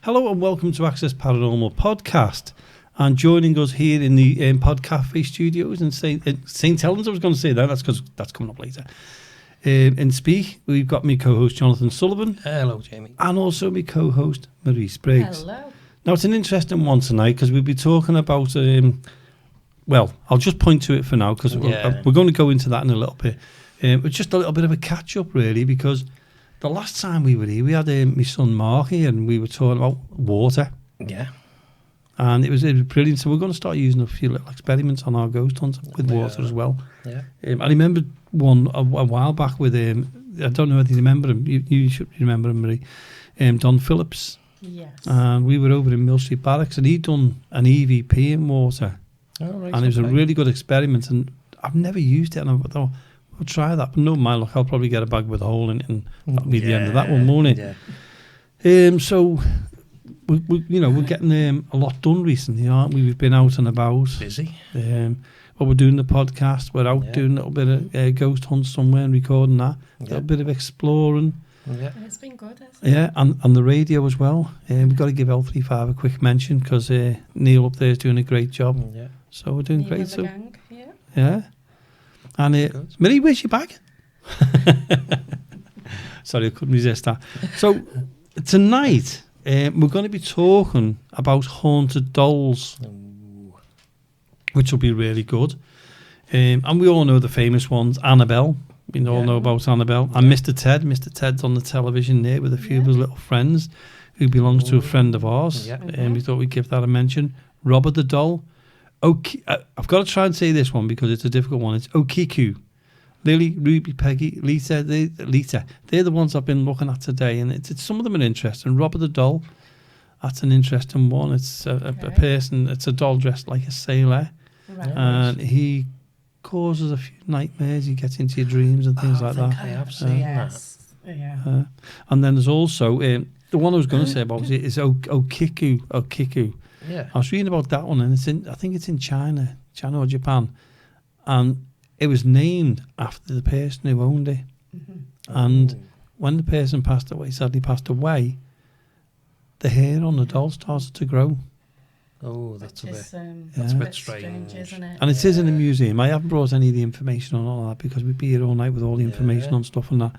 Hello and welcome to Access Paranormal Podcast. And joining us here in the Pod Cafe studios in St. Helens, I was going to say that, that's because that's coming up later. In Speak, we've got my co-host Jonathan Sullivan. Hello, Jamie. And also my co-host Maurice Briggs. Hello. Now, it's an interesting one tonight because we'll be talking about, well, I'll just point to it for now because we're going to go into that in a little bit. It's just a little bit of a catch-up, really, because the last time we were here, we had my son Mark here and we were talking about water. Yeah. And it was brilliant. So we're going to start using a few little experiments on our ghost hunt with water as well. Yeah. I remember one a while back with, I don't know if you remember him. You should remember him, Marie. Don Phillips. Yes. And we were over in Mill Street Barracks and he'd done an EVP in water. Oh, right. And it was a really good experiment. And I've never used it. And I thought, we'll try that. But no, my luck, I'll probably get a bag with a hole in it and that'll be the end of that one, won't it? Yeah. So... we're getting a lot done recently, aren't we? We've been out and about. Busy. We're doing the podcast. We're out doing a little bit of ghost hunt somewhere and recording that. A little bit of exploring. Yeah. It's been good, hasn't it? Yeah, and the radio as well. We've got to give L35 a quick mention because Neil up there is doing a great job. Yeah. So we're doing Neil great. and the So gang, yeah. And Marie, where's your bag? Sorry, I couldn't resist that. So tonight... we're going to be talking about haunted dolls, which will be really good. And we all know the famous ones, Annabelle. We all know about Annabelle. And Mr. Ted. Mr. Ted's on the television there with a few of his little friends who belongs to a friend of ours. Yeah. And we thought we'd give that a mention. Robert the Doll. Okay, I've got to try and say this one because it's a difficult one. It's Okiku. Lily, Ruby, Peggy, Lisa, they're the ones I've been looking at today, and it's some of them are interesting. Robert the Doll, that's an interesting one. It's a person, it's a doll dressed like a sailor, and he causes a few nightmares. He gets into your dreams and things like that. I have seen that. Yeah. And then there's also the one I was going to say about is Okiku. Yeah. I was reading about that one, and I think it's in China or Japan, and it was named after the person who owned it. Mm-hmm. And when the person sadly passed away, the hair on the doll started to grow. Oh, that's a bit strange, isn't it? And it is in the museum. I haven't brought any of the information on all that because we'd be here all night with all the information on stuff and that.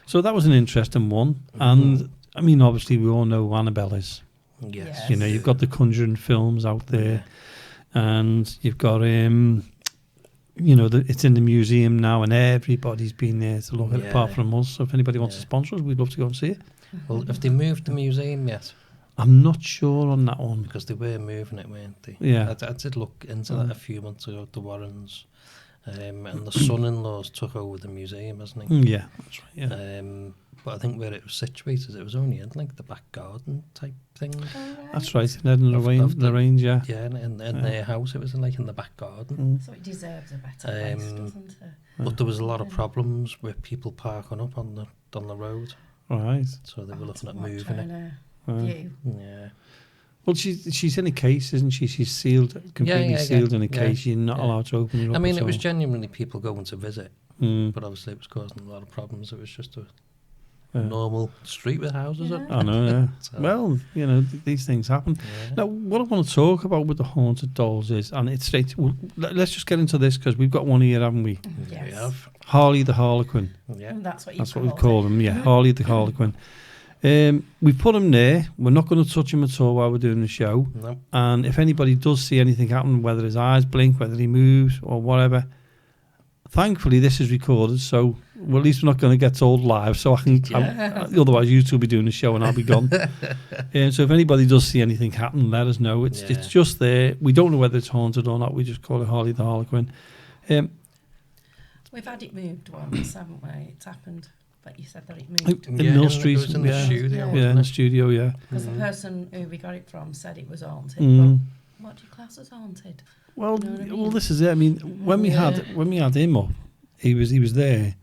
So that was an interesting one. Mm-hmm. And, I mean, obviously we all know who Annabelle is. Yes. You know, you've got the Conjuring films out there. And you've got... it's in the museum now and everybody's been there to look at it apart from us. So if anybody wants to sponsor us, we'd love to go and see it. Well, have they moved the museum yet? I'm not sure on that one. Because they were moving it, weren't they? Yeah. I did look into that a few months ago, the Warrens. And the son-in-laws took over the museum, hasn't he? Yeah, that's right, yeah. But I think where it was situated, it was only in like the back garden type thing. That's right, in the range, yeah. Yeah, in their house, it was in the back garden. So it deserves a better place, doesn't it? But there was a lot of problems with people parking up on the road. Right. So they were looking at moving it. Yeah. Well, she's in a case, isn't she? She's sealed, completely sealed in a case. You're not allowed to open it up. I mean, it was genuinely people going to visit, but obviously it was causing a lot of problems. It was just a normal street with houses up. I know, yeah. So, well, these things happen. Yeah. Now, what I want to talk about with the haunted dolls is, and it's straight. Let's just get into this because we've got one here, haven't we? Yes. We have. Harley the Harlequin. Yeah, that's what we call him. Yeah, Harley the Harlequin. We've put him there. We're not going to touch him at all while we're doing the show. No. And if anybody does see anything happen, whether his eyes blink, whether he moves or whatever, thankfully this is recorded, so at least we're not going to get told live. So I can. Otherwise, you two will be doing the show and I'll be gone. So if anybody does see anything happen, let us know. It's just there. We don't know whether it's haunted or not. We just call it Harley the Harlequin. We've had it moved once, haven't we? It's happened. But you said that it moved. In Mill Street. It was in the studio. Yeah, in the studio, yeah. Because the person who we got it from said it was haunted. But what do you class as haunted? Well, well, this is it. I mean, when we had him up, he was there.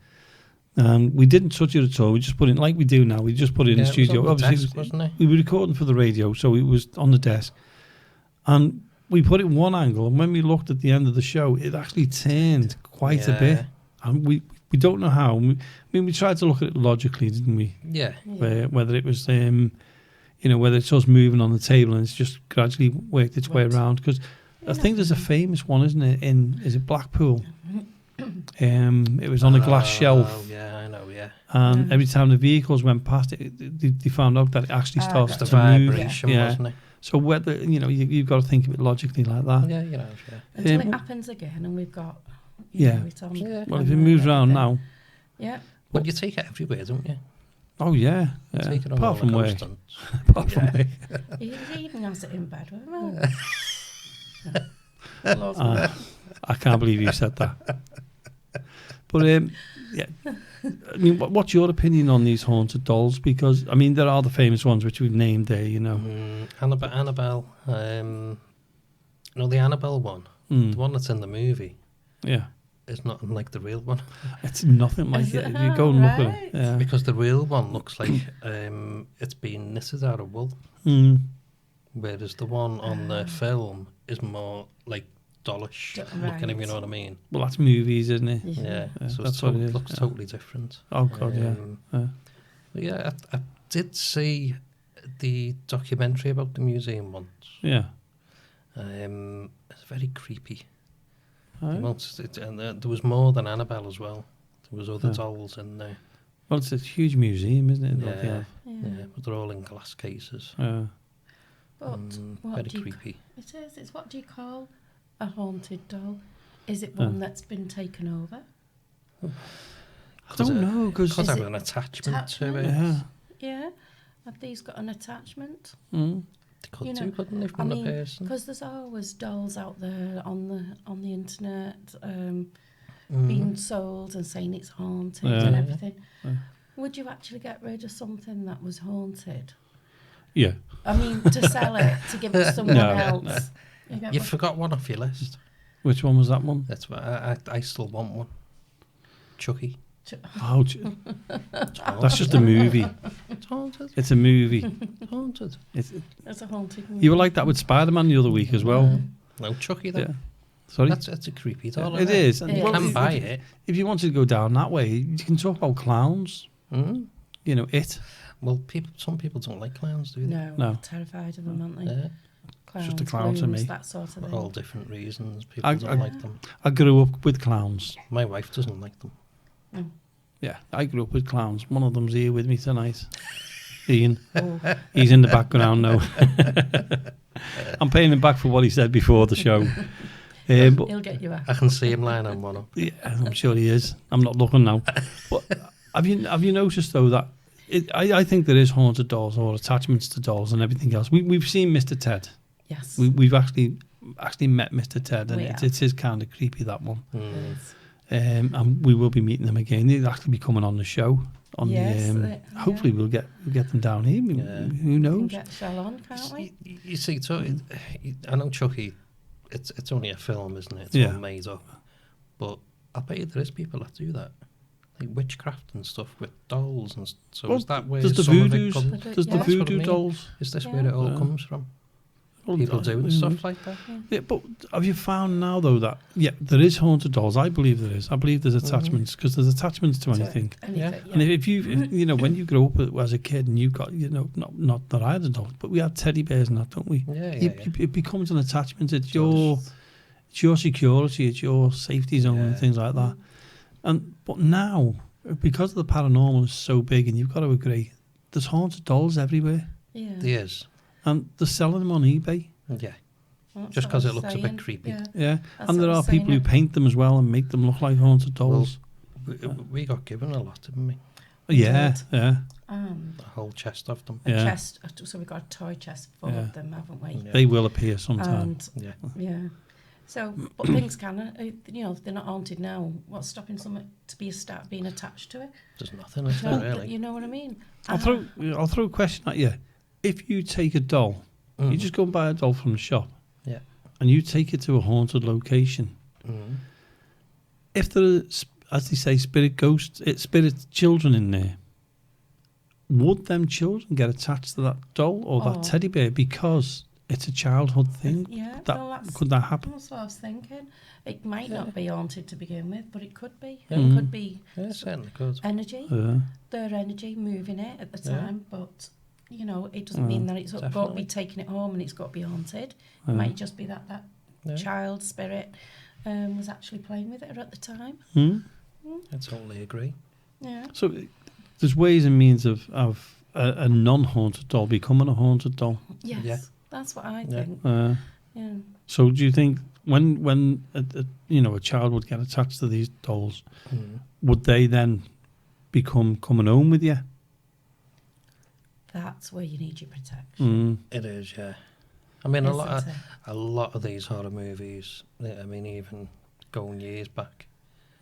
We didn't touch it at all. We just put it like we do now. We just put it in the studio. Obviously, wasn't it? We were recording for the radio, so it was on the desk. And we put it in one angle, and when we looked at the end of the show, it actually turned quite a bit. And we don't know how. We tried to look at it logically, didn't we? Yeah. Whether it was, You know, whether it's us moving on the table and it's just gradually worked its way Right. around. Because I think there's a famous one, isn't it? Is it Blackpool? It was on a glass shelf. Oh, yeah, I know, yeah. And every time the vehicles went past it, they found out that it actually starts The to move. vibration, Yeah. wasn't it? So whether, you know, you've got to think of it logically like that. Yeah, you know, yeah. Until it happens again, and we've got. Yeah. It's on Yeah. Well, if it moves around everything. now, Yeah. But you take it everywhere, don't you? oh yeah, You yeah. take it on Apart from roller work, coasters. apart from work. He even has it in bed with him. Loves it. I can't believe you said that. But yeah, I mean, what's your opinion on these haunted dolls? Because I mean, there are the famous ones which we've named there. You know, Annabelle. No, the Annabelle one, the one that's in the movie, yeah, is not like the real one. it's nothing like Is it. it? If you go and look at Right. it, yeah. Because the real one looks like it's been knitted out of wool, whereas the one on the film is more like dollish looking, if you know what I mean. Well, that's movies, isn't it? Yeah, so that's it's what it is, looks yeah. totally different. Oh god, yeah. But yeah, I did see the documentary about the museum once. Yeah. It's very creepy. Right. And there was more than Annabelle as well. There was other Yeah. dolls in there. Well, it's a huge museum, isn't it? that they Yeah, have? yeah, but they're all in glass cases. But what Very do you, creepy. it is. It's what do you call a haunted doll? Is it one that's been taken over? I don't know because Because Is I have it an attachment to attachment? it. yeah. Yeah. Have these got an attachment? Mm. They could You do, know, couldn't they, I from a mean, person? because there's always dolls out there on the internet Mm. being sold and saying it's haunted Yeah. and everything. Yeah. Would you actually get rid of something that was haunted? Yeah. I mean, to sell it, to give it to someone No, else. You get You what- forgot one off your list. Which one was that one? That's why I still want one. Chucky. Oh, It's haunted. that's just a movie. It's haunted. It's a movie. It's haunted. It's a haunted movie. You were like that with Spider-Man the other week as well. No, Chucky though. Yeah. Sorry. That's a creepy doll. It isn't is. It And, is. well, You can if- buy it. If you wanted to go down that way, you can talk about clowns. Mm. You know, it. Well, some people don't like clowns, do they? No, No. terrified of them, aren't they? Yeah, Clowns, just a clown to balloons, me. that sort of for thing. all different reasons. People I- don't like them. I grew up with clowns. My wife doesn't like them. Yeah, I grew up with clowns. One of them's here with me tonight. Ian. Oh, He's in the background now. I'm paying him back for what he said before the show. But he'll get you back. I can see him lying on one up. yeah, I'm sure he is. I'm not looking now. But have you noticed though that I think there is haunted dolls or attachments to dolls and everything else. We've seen Mr. Ted. Yes. We've actually met Mr. Ted, and We it is kind of creepy, that one. Mm. And we will be meeting them again. They'll actually be coming on the show. Yes, Hopefully we'll get them down here. Yeah. Who We can knows? get Shell on, can't we? You see, so I know Chucky. It's only a film, isn't it? It's Yeah. all made up. But I bet you there is people that do that, like witchcraft and stuff with dolls, and so Well, is that where there's the some of it voodoos. comes? But There's yeah. the That's what I voodoo mean. dolls. Is this Yeah. where it all Yeah. comes from? Well, People doing who stuff knows? like that. Yeah, but have you found now though that there is haunted dolls? I believe there is. I believe there's attachments because there's attachments to anything. Anything, And if you know, when you grow up as a kid and you got, not that I had a dog, but we had teddy bears and that, don't we? Yeah, It becomes an attachment. It's your security, it's your safety zone and Yeah. things like that. But now, because the paranormal is so big, and you've got to agree, there's haunted dolls everywhere, yeah. There is. and they're selling them on eBay. Yeah. Well, that's Just what 'cause I it was looks a bit saying. creepy. Yeah. Yeah, That's and there what I are was saying, people who paint them as well and make them look like haunted dolls. We got given a lot, didn't we? Yeah. A whole chest of them. A Yeah. chest. So we've got a toy chest full Yeah. of them, haven't we? Yeah. They will appear sometime. And Yeah. yeah. So, but things can, if they're not haunted now, what's stopping something to be being attached to it? There's nothing, is No, there, really? You know what I mean? I'll throw a question at you. If you take a doll, you just go and buy a doll from the shop, Yeah. and you take it to a haunted location. Mm. If there are, as they say, spirit children in there, would them children get attached to that doll or that teddy bear because it's a childhood thing? Yeah, That could that happen? That's what I was thinking. It might not be haunted to begin with, but it could be. Yeah. It could be Yeah, certainly could. energy, Yeah. their energy moving it at the Yeah. time, but you know, it doesn't mean that it's got to Definitely. be taking it home and it's got to be haunted. It might just be that child spirit was actually playing with her at the time. I totally agree. Yeah. So there's ways and means of a non-haunted doll becoming a haunted doll. Yes, Yeah. that's what I Yeah. think. Yeah. So do you think when a child would get attached to these dolls, would they then become coming home with you? That's where you need your protection. It is, yeah. I mean, a Isn't it? lot of these horror movies. I mean, even going years back,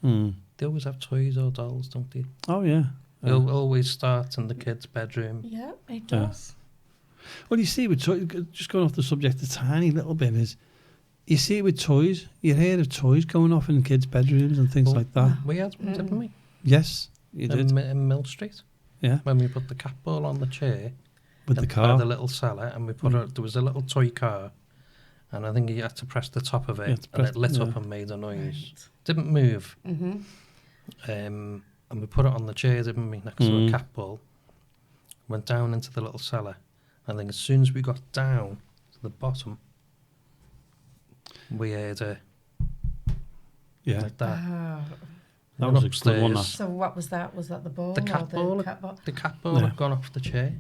Mm. they always have toys or dolls, don't they? Oh yeah. They'll always start in the kid's bedroom. Yeah, it does. Well, you see, with just going off the subject a tiny little bit is, you see it with toys. You hear of toys going off in kids' bedrooms and things like that. We had one, didn't we? Yes, you did. In Mill Street. Yeah, When we put the cat ball on the chair with the and car. by the little cellar, and we put there was a little toy car, and I think you had to press the top of You had it, to and press- it lit up yeah. and made a noise. Right. Didn't move. Mm-hmm. And we put it on the chair, didn't we, next to a cat ball. Went down into the little cellar. I think as soon as we got down to the bottom, we heard a Yeah, like that. that Went was a good one. upstairs. So what was that? Was that the ball? The or cat ball. cat ball? The cat ball Yeah. had gone off the chair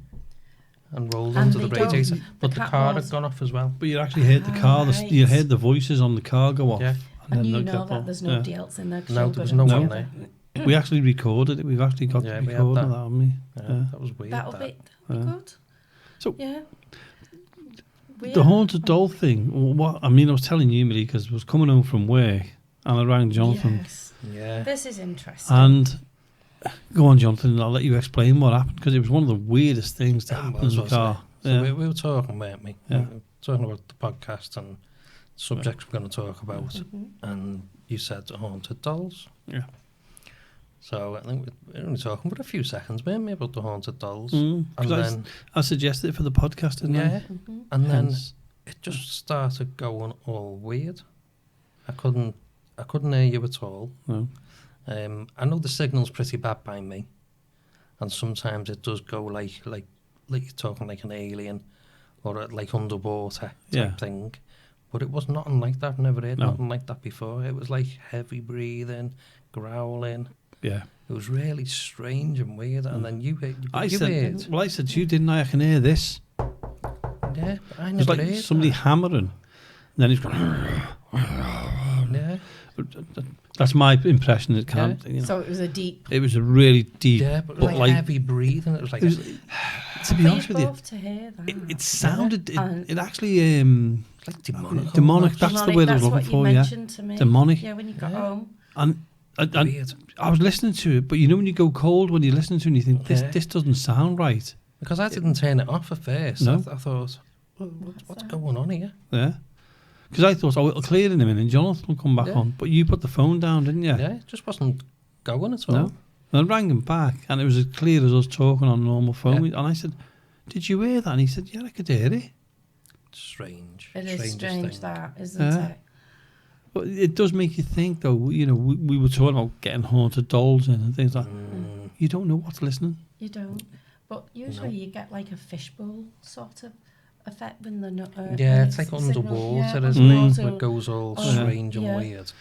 and rolled And onto the they don't- radiator, but the cat car balls- had gone off as well. But you actually heard the car. Right. You heard the voices on the car go off. Yeah. And then you the know cat ball- that there's yeah. nobody else in there. 'cause No, you're there was gonna no do one that. there. We actually recorded it. We've actually got Yeah, the we had recording of that. that, haven't we? Yeah, that was weird. That'll that. be Yeah. good. So- yeah. The haunted doll thing. What I mean, I was telling you, Millie, because I was coming home from work and I rang Jonathan. Yes. Yeah. This is interesting. And go on, Jonathan. I'll let you explain what happened because it was one of the weirdest things to Yeah, happen well, in the was, wasn't car. it? So we were talking, weren't we? Yeah. We were talking about the podcast and subjects we're going to talk about. Mm-hmm. And you said haunted dolls. Yeah. So I think we were only talking for a few seconds, weren't we, about the haunted dolls. 'Cause And then, I suggested it for the podcast, didn't yeah, Mm-hmm. and then Hence- it just started going all weird. I couldn't hear you at all. I? No. I know the signal's pretty bad by me, and sometimes it does go like you're talking like an alien or like underwater type Yeah. thing. But it was nothing like that. I've never heard No. nothing like that before. It was like heavy breathing, growling. Yeah. It was really strange and weird. And then you heard. I you said to you, didn't I? I can hear this. yeah, but I It was never like heard somebody hammering. And then he's going. that. Yeah, That's my impression. It can't. You know. So it was a deep. It was a really deep. yeah, but but like heavy breathing. It was like it was, to be For honest you with you, both to hear that. it sounded. And- It actually. like demonic. Demonic. That's the Demonic, word I was that's looking what for. you Yeah. mentioned to me. Demonic. Yeah, when you got Yeah. home. And Weird. I was listening to it, but you know when you go cold when you listen to it and you think Yeah. this doesn't sound right. Because I didn't turn it off at first. No. I thought, what's going on here? Yeah. Because I thought, it'll clear in a minute and Jonathan will come back Yeah. on. But you put the phone down, didn't you? Yeah, it just wasn't going at all. No. And I rang him back and it was as clear as us talking on normal phone. Yeah. And I said, did you hear that? And he said, yeah, I could hear it. Strange. It is Strangest strange thing. that, isn't Yeah. it? But it does make you think, though, you know, we were talking about getting haunted dolls in and things like that. You don't know what's listening. You don't. But usually you get like a fishbowl sort of effect when the Yeah, when it's like signal- underwater, yeah, isn't it? underwater. It goes all Oh, strange and yeah. weird.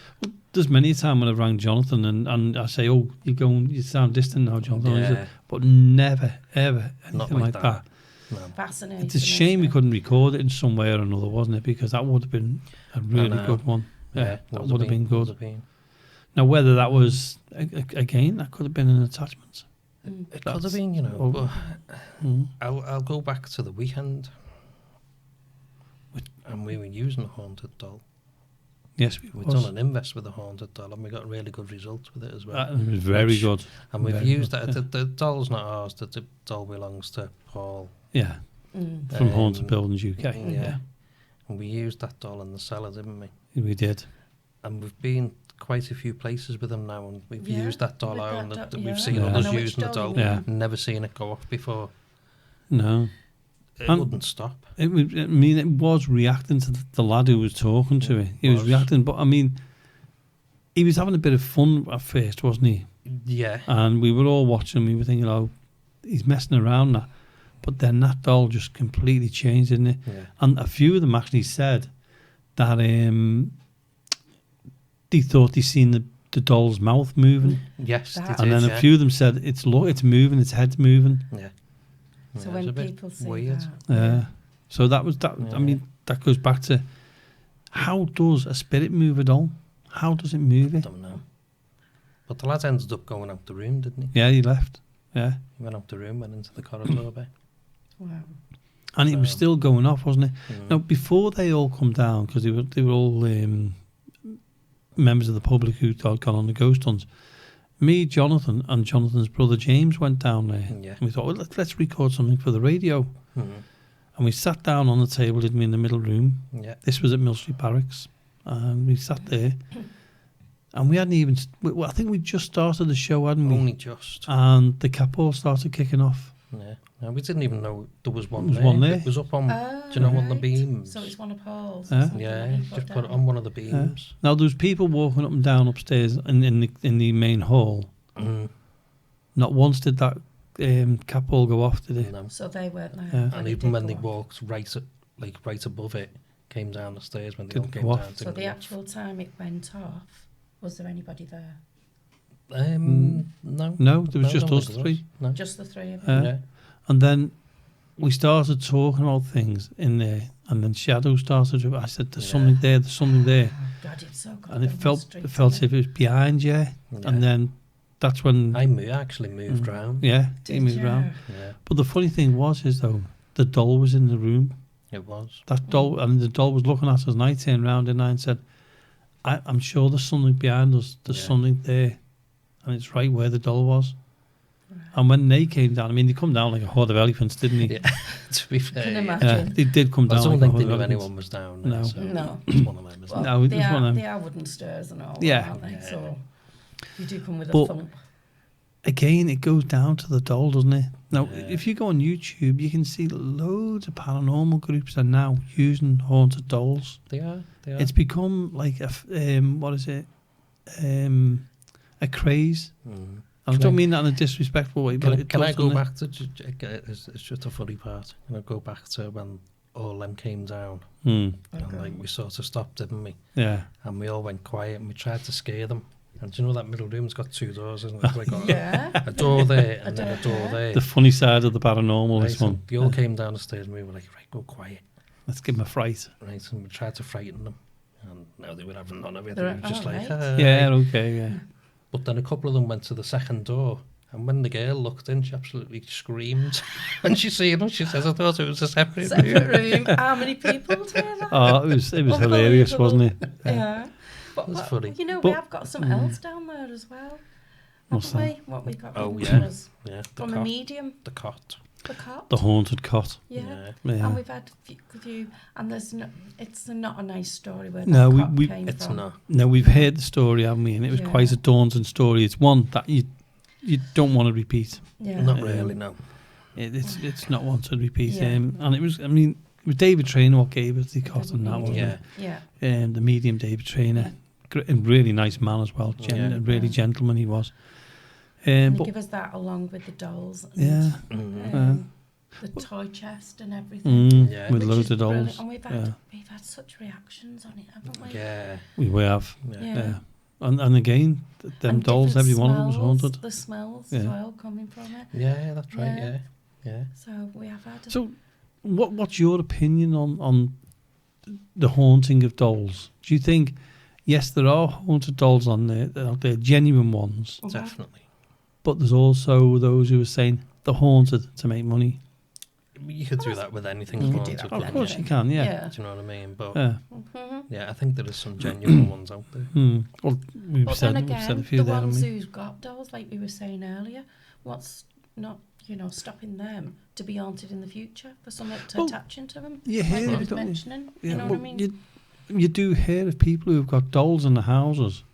There's many a time when I've rang Jonathan and I say, oh, you sound distant now, Jonathan. And he said, Yeah. but never, ever anything Not like like that. that. No. Fascinating. It's a shame we couldn't record it in some way or another, wasn't it? Because that would have been a really know. good one. Yeah, that would have been would good. have been. Now, whether that was, again, that could have been an attachment. It could have That's- been, you know. oh. But Mm. I'll go back to the weekend. And we were using a haunted doll. Yes, we We've was. done an invest with a haunted doll, and we got really good results with it as well. It was very Which- good. And we've very used good, that. The doll's not ours. The doll belongs to Paul. Yeah, from Haunted Buildings UK. Yeah, And we used that doll in the cellar, didn't we? we did. And we've been quite a few places with them now, and we've Yeah, used that doll with out, that and doll, we've yeah. seen Yeah. others I know which using the doll doll. you Yeah. Never seen it go off before. No, It And- wouldn't stop. I mean, it was reacting to the lad who was talking to it. He was Was. reacting, but I mean, he was having a bit of fun at first, wasn't he? Yeah. And we were all watching. We were thinking, oh, he's messing around now. But then that doll just completely changed, didn't it? Yeah. And a few of them actually said that they thought they seen the doll's mouth moving. Yes, That- they And did, then a few of them said it's moving, its head's moving. Yeah. So Yeah, when it's a bit people say weird. that, So that was that. Yeah. I mean, that goes back to how does a spirit move a doll? How does it move it? Don't know. But the lad ended up going out the room, didn't he? Yeah, he left. Yeah, He went out the room, went into the corridor bit. wow. and it was So- still going off, wasn't it? Mm. Now, before they all come down, because they were all members of the public who had gone on the ghost hunts. Me, Jonathan, and Jonathan's brother James went down there. Yeah. And we thought, well, let's record something for the radio. Mm. And we sat down on the table, didn't we, in the middle room. Yeah. This was at Mill Street Barracks. And we sat there. And we hadn't even... I think we just started the show, hadn't we? Only just. And the capor started kicking off. Yeah. No, we didn't even know there was one There was there. one there. It was up on, Oh, do you know, on the right. beams. So it's one of Paul's. Yeah. or something Yeah, that he just put it down. on one of the beams. Now, there was people walking up and down upstairs in the main hall. Mm. Uh-huh. Not once did that capor go off, did it? No. So they weren't there. Yeah. but And it even did when go they on. walked right above it, came down the stairs when they Didn't all came go off. down. So didn't the go off. actual time it went off, was there anybody there? No. No, there was I just don't us think there three. was. No. Just the three of them? Yeah. Yeah. And then we started talking about things in there, and then shadows started. I said, "There's Yeah. something there. There's something there," God, it's so good. and it on felt Street, it felt as isn't if it was behind you. Yeah. And then that's when I actually moved round. yeah, Did he moved ya? around. Yeah, But the funny thing was though, the doll was in the room. it was. That doll, and the doll was looking at us, and I turned around and I said, "I'm sure there's something behind us. There's Yeah. something there, and it's right where the doll was." Right. And when they came down, I mean, they come down like a horde of elephants, didn't they? Yeah. To be fair, Can yeah. imagine. Yeah, they did come I down. don't like a think horde they of knew elephants. anyone was down No. there. So No. it's one of them, isn't Well, it? No, it they was one of them. are wooden stairs and all, Yeah. aren't they? Yeah. So you do come with But- a thump. Again, it goes down to the doll, doesn't it? Now, Yeah. if you go on YouTube, you can see loads of paranormal groups are now using haunted dolls. They are. It's become like what is it? A craze. Mm. I Can don't I- mean that in a disrespectful way, but Can I does, go doesn't it? back to? It's just a funny part. Can I go back to when all them came down Hmm. and like we sort of stopped, didn't we? Yeah. And we all went quiet and we tried to scare them. And do you know that middle room's got two doors, isn't it? It's like Yeah. a door there A and then a door door there. there. The funny side of the paranormal, Right, this one. They all came down the stairs and we were like, right, go quiet. Let's give them a fright. Right, and we tried to frighten them. And no, they were having none of it. They They're were just like, like, "All "Hi." Yeah, okay, yeah. But then a couple of them went to the second door. And when the girl looked in, she absolutely screamed. When she seen us, she says, I thought it was a separate room. Separate room. How many people do that? Oh, it was hilarious, wasn't it? Yeah. But, That's funny. You know, But- we have got something else down there as well. What's Haven't that? we? What we got Oh, from yeah. was Yeah, the from a cot. medium, The cot. the cot. The haunted cot. Yeah. Yeah. And we've had a few, and there's no, it's not a nice story where No, that we- cot we- came It's from. not. Now, we've heard the story, haven't we? And it was Yeah. quite a daunting story. It's one that you don't want to repeat. Yeah. Not really, no. It's not one to repeat. Yeah. And it was, I mean, it was David Traynor what gave us the cot on that one. Yeah. Yeah. The medium David Traynor. A really nice man as well. Yeah. A really Yeah. gentleman he was. And they But give us that along with the dolls. And, yeah, Mm. The toy chest and everything. Yeah. with Which loads is of brilliant. dolls. And we've had such reactions on it, haven't we? Yeah. We have. Yeah. Yeah. Yeah. And again, them And dolls, different every one of them was smells, haunted. The smells Yeah. as well coming from it. Yeah, that's right, Yeah. yeah. Yeah. So we have had. So, what's your opinion on the haunting of dolls? Do you think, yes, there are haunted dolls on there, they're genuine ones, Mhm. Definitely. but there's also those who are saying they're haunted to make money. You could do that with anything. You could do haunted, that with Of couldn't course anything. you can, yeah. Yeah. Do you know what I mean? But Yeah. Mhm. yeah, I think there is some genuine ones out there. Well, we've But said, then we've said again, a few the there, haven't ones we? who's got dolls, like we were saying earlier, what's not, stopping them to be haunted in the future for something to Well, attach into them? you like hear we it, was don't you? mentioning. Yeah, You know well, what I mean? you do hear of people who've got dolls in the houses,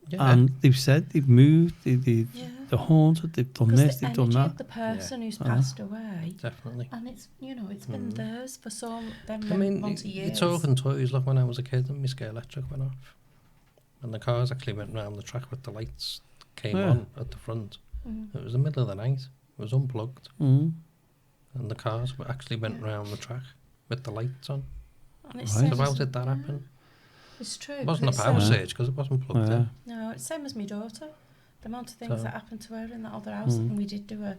Yeah. and they've said they've moved, Yeah. they're haunted, they've done Because this, the they've done energy that. of the person who's Uh-huh. passed away, Definitely. and it's it's been theirs for so them I mean, months of you're years. talking toys. Like when I was a kid and my scare electric went off. And the cars actually went round the track with the lights came Yeah. on at the front. Mm. It was the middle of the night. It was unplugged. Mm. and the cars actually went round the track with the lights on. And it's Right. same So how as- did that yeah, happen? It's true. It wasn't a It's, power Yeah. surge because it wasn't plugged in. No, it's same as my daughter. The amount of things So- that happened to her in that other house, and we did do a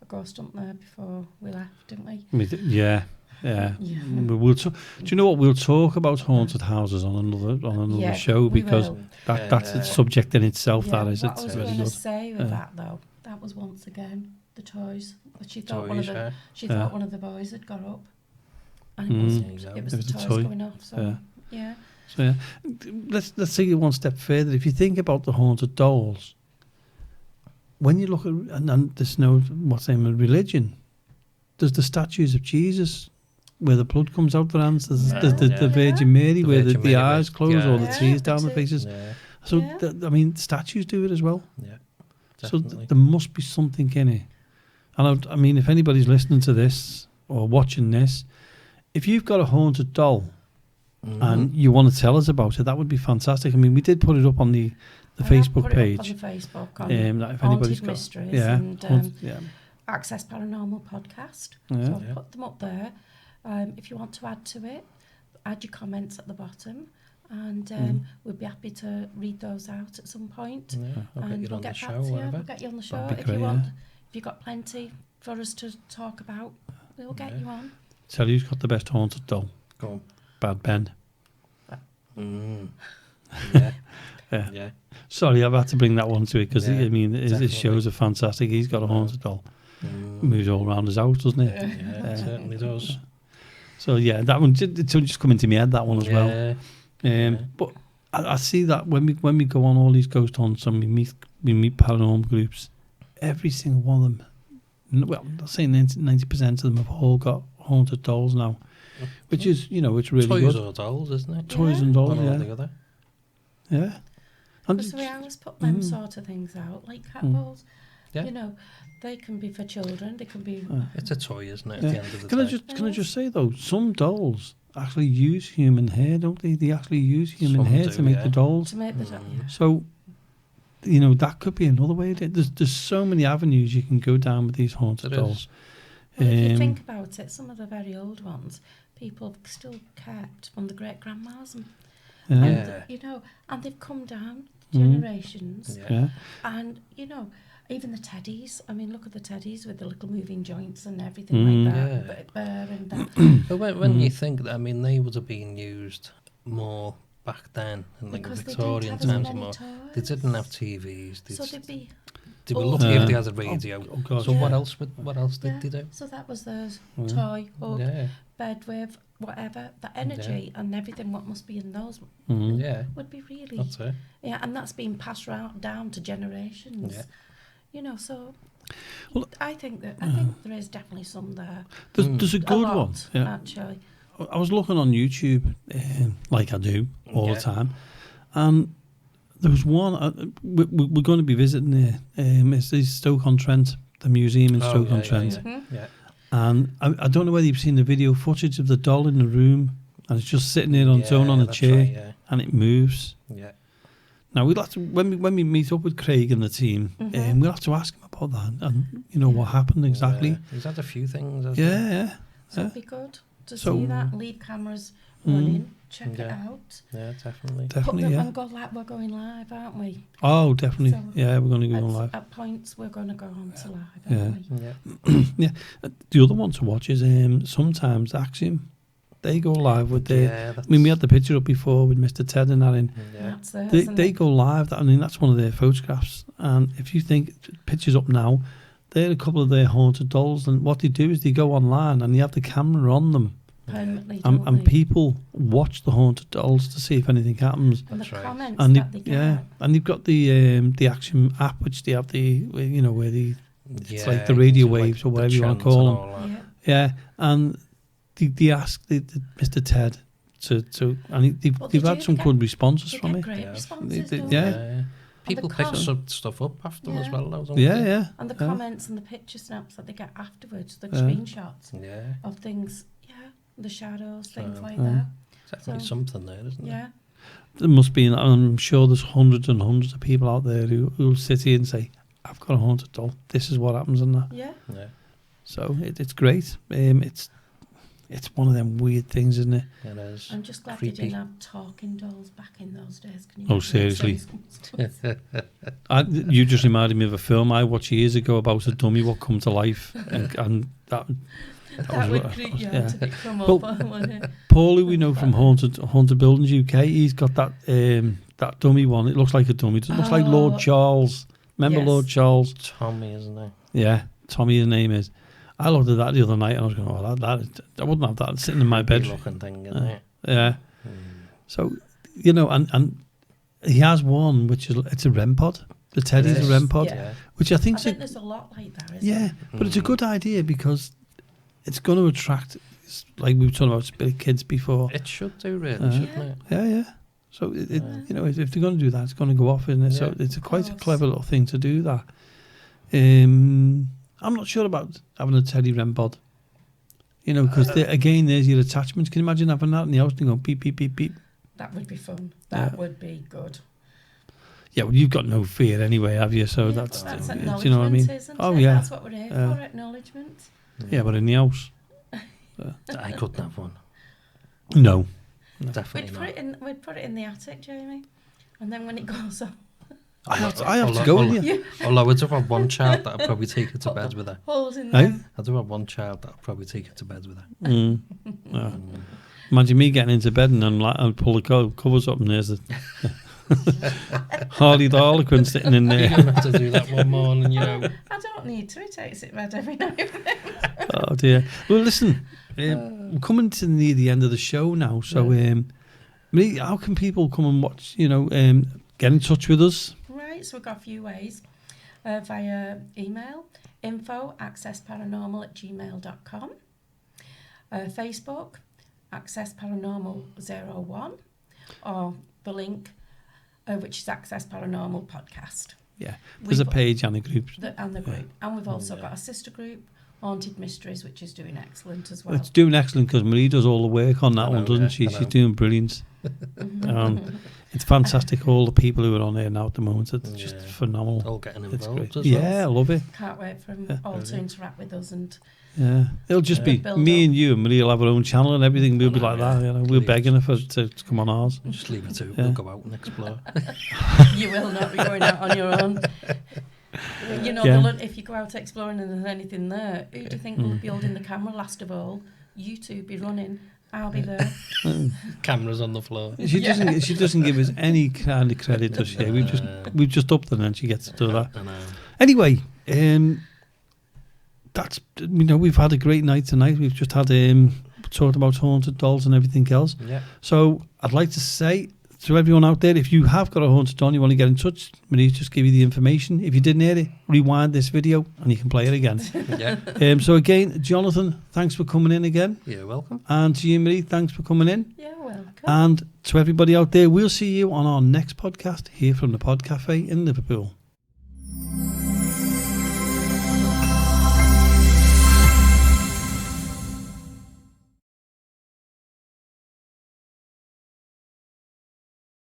ghost hunt there before we left, didn't we? Yeah. We'll do you know what? We'll talk about haunted houses on another Yeah, show we because will. that's a subject in itself. That is, what it's I was really going to good. say with that though, that was once again the toys. But she thought one of Toys, the yeah. she Yeah. thought one of the boys had got up, and it wasn't. There you go. It was It the was a toys toy. going off. So yeah. So yeah, let's take it one step further. If you think about the haunted dolls, when you look at and there's no what's the name of religion, there's the statues of Jesus where the blood comes out their hands. There's the Virgin Mary The where Virgin the Mary eyes with- close or the Yeah, tears down the that's it. faces. Yeah, So Yeah. I mean, statues do it as well. yeah. So Definitely. there must be something in it. And I mean, if anybody's listening to this or watching this, if you've got a haunted doll and you want to tell us about it, that would be fantastic. I mean, we did put it up on the I have Facebook put it page. up on the Facebook on That if anybody's Haunted got, Mysteries yeah, and yeah, Access Paranormal podcast. Yeah. So I've Yeah. put them up there. If you want to add to it, add your comments at the bottom, and we'll be happy to read those out at some point. Yeah, I'll get And you we'll on the get show back or to you. whatever. We'll get you on the show That'd be if great, you want. yeah. If you've got plenty for us to talk about, we'll get Yeah. you on. Tell you who's got the best haunted doll? Go on. Bad Ben. Yeah. Yeah. Yeah. Sorry, I've had to bring that one to it because Yeah, I mean his definitely. shows are fantastic. He's got a haunted doll. Moves all around his house, doesn't it? Yeah, it certainly does. So yeah, that one it's just coming to my head. That one as well. Yeah. But I see that when we go on all these ghost hunts and we meet paranormal groups, every single one of them, well, I'm not saying 90% of them have all got haunted dolls now, which is it's really Toys good. or dolls, isn't it? Toys and dolls, One or yeah, the other. yeah. And So we always put them sort of things out, like cat balls. Yeah. They can be for children. They can be. It's a toy, isn't it? At yeah. the end of the Can day. I just say though, some dolls actually use human hair, don't they? They actually use human Some hair do, to make yeah. the dolls. To make the So, that could be another way. There's so many avenues you can go down with these haunted There is. dolls. Well, if you think about it, some of the very old ones, people have still kept from the great grandmas, and, Yeah. and they've come down generations, Yeah. and even the teddies. I mean, look at the teddies with the little moving joints and everything like that. Yeah. But bear and that. But when you think that, I mean, they would have been used more back then, in like Because they Victorian didn't have as times many more. toys. They didn't have TVs. So they'd be. They were Oh. lucky if they had a radio. Oh, God, So yeah. what else did they do? So that was theirs. Toy, hug, Yeah. bed with, whatever. The energy and everything what must be in those Yeah. would be really. That's it. Yeah, and that's been passed down to generations. Yeah. So Well, I think there is definitely some there. There's a A good lot, one. Yeah. actually. I was looking on YouTube, like I do all Yeah. the time, and there was one. We're going to be visiting there. It's Stoke-on-Trent, the museum in Oh, Stoke-on-Trent. Yeah. And I don't know whether you've seen the video footage of the doll in the room, and it's just sitting there on its own on a that's chair, right, yeah. and it moves. Yeah. Now we'll have to when we meet up with Craig and the team, we'll have to ask him about that and what happened exactly. Yeah. He's had a few things. hasn't he? Yeah. So it'd be good to So- see that. Leave cameras running. Check it Yeah. out. Yeah, definitely. Put Definitely, them yeah. and go like we're going live, aren't we? Oh, definitely. So Yeah, we're going to go on live. At points, we're going to go on to live, Yeah. aren't we? Yeah. Yeah. The other one to watch is sometimes Axiom. They go live with their. Yeah, I mean, we had the picture up before with Mr. Ted and that in. Yeah. That's theirs, They isn't they it? go live. I mean, that's one of their photographs. And if you think pictures up now, they're a couple of their haunted dolls. And what they do is they go online and you have the camera on them. Permanently, And don't they? people watch the haunted dolls to see if anything happens. And That's the right. comments And that they get. and you've got the Axiom app, which they have where the Yeah, like the radio so like waves or the whatever you want to chants call and them. all that. Yeah. Yeah, and they ask the Mr. Ted to and Well, they've they had do, some they good responses They from get it. great Yeah. responses, They- don't yeah. they? People the pick com- some stuff up after them as Yeah. well, though, don't Yeah, they? yeah. And the yeah. comments and the picture snaps that they get afterwards, the Yeah. screenshots Yeah. of things, the shadows, things So- like Yeah. that. Definitely So- something there, isn't Yeah. There must be, I'm sure there's hundreds and hundreds of people out there who'll sit here and say, I've got a haunted doll. This is what happens in that. Yeah. there? So it's great. It's one of them weird things, isn't it? It is. I'm just glad creepy. they didn't have talking dolls back in those days. Can you Oh, imagine seriously? saying some stuff? You just reminded me of a film I watched years ago about a dummy what come to life, and that That was would creep you yeah. out if it come Well, over, wouldn't it? Paul, who we know from Haunted Buildings UK, he's got that dummy one. It looks like a dummy. It looks like Lord Charles. Remember Yes. Lord Charles? Tommy, isn't it? Yeah, Tommy, his name is. I looked at that the other night and I was going, I wouldn't have that sitting in my Creepy bedroom. looking thing, isn't it? Yeah. So, and he has one which is it's a REM pod. The Teddy's a REM pod, Yeah. which I I think think there's a lot like that, isn't yeah, there? but it's a good idea because it's going to attract, like we were talking about spirit kids before. It should do, really, shouldn't it? Yeah. So it if they're going to do that, it's going to go off, isn't it? So Yeah. it's quite a course. clever little thing to do that. I'm not sure about having a Teddy REM pod. Because again, there's your attachments. Can you imagine having that in the house and going beep, beep, beep, beep? That would be fun. That would be good. Yeah, well, you've got no fear anyway, have you? So Yeah, that's but that's do acknowledgement, you know what I mean? isn't Oh it? yeah, That's what we're here for, acknowledgement. yeah, but in the house, I couldn't have one. no. Definitely We'd put it in the attic, Jamie. And then when it goes on, I have to go with you. Although I do have one child that I'd probably take her to bed with her. holes in Hey? there. I do have one child that I'd probably take her to bed with her. Yeah. Imagine me getting into bed and then I'd pull the covers up and there's a Harley the Harlequin sitting in You're there. going to have to do that one morning, I don't need to. He takes it bed every night. Oh dear. Well, listen, we're coming to near the end of the show now. So, how can people come and watch? Get in touch with us. Right, so we've got a few ways. Via email, info@accessparanormal@gmail.com. Facebook, Access Paranormal 01, or the link, which is Access Paranormal Podcast. Yeah, there's a page and a group. And the group. And we've also got a sister group, Haunted Mysteries, which is doing excellent as well. It's doing excellent because Marie does all the work on that one, doesn't she? She's doing brilliant. It's fantastic. All the people who are on there now at the moment, it's just phenomenal. All getting It's involved great. as well. Yeah, I love it. Can't wait for them all to interact with us and It'll just be build me up. and you, and Marie will have her own channel and everything. We'll be like that. We're Please. begging her to come on ours. Just leave it to it. We'll go out and explore. you will not be going out on your own. If you go out exploring and there's anything there, who do you think will be holding the camera last of all? You two be running. I'll be there. Cameras on the floor. She doesn't give us any kind of credit, does she? We've just upped her and then she gets to do that. I know. Anyway, that's we've had a great night tonight. We've just had talked about haunted dolls and everything else. Yeah. So I'd like to say to everyone out there, if you have got a haunted doll and you want to get in touch, Marie just give you the information. If you didn't hear it, rewind this video and you can play it again. Yeah. So again, Jonathan, thanks for coming in again. You're welcome. And to you, Marie, thanks for coming in. You're welcome. And to everybody out there, we'll see you on our next podcast here from the Pod Cafe in Liverpool.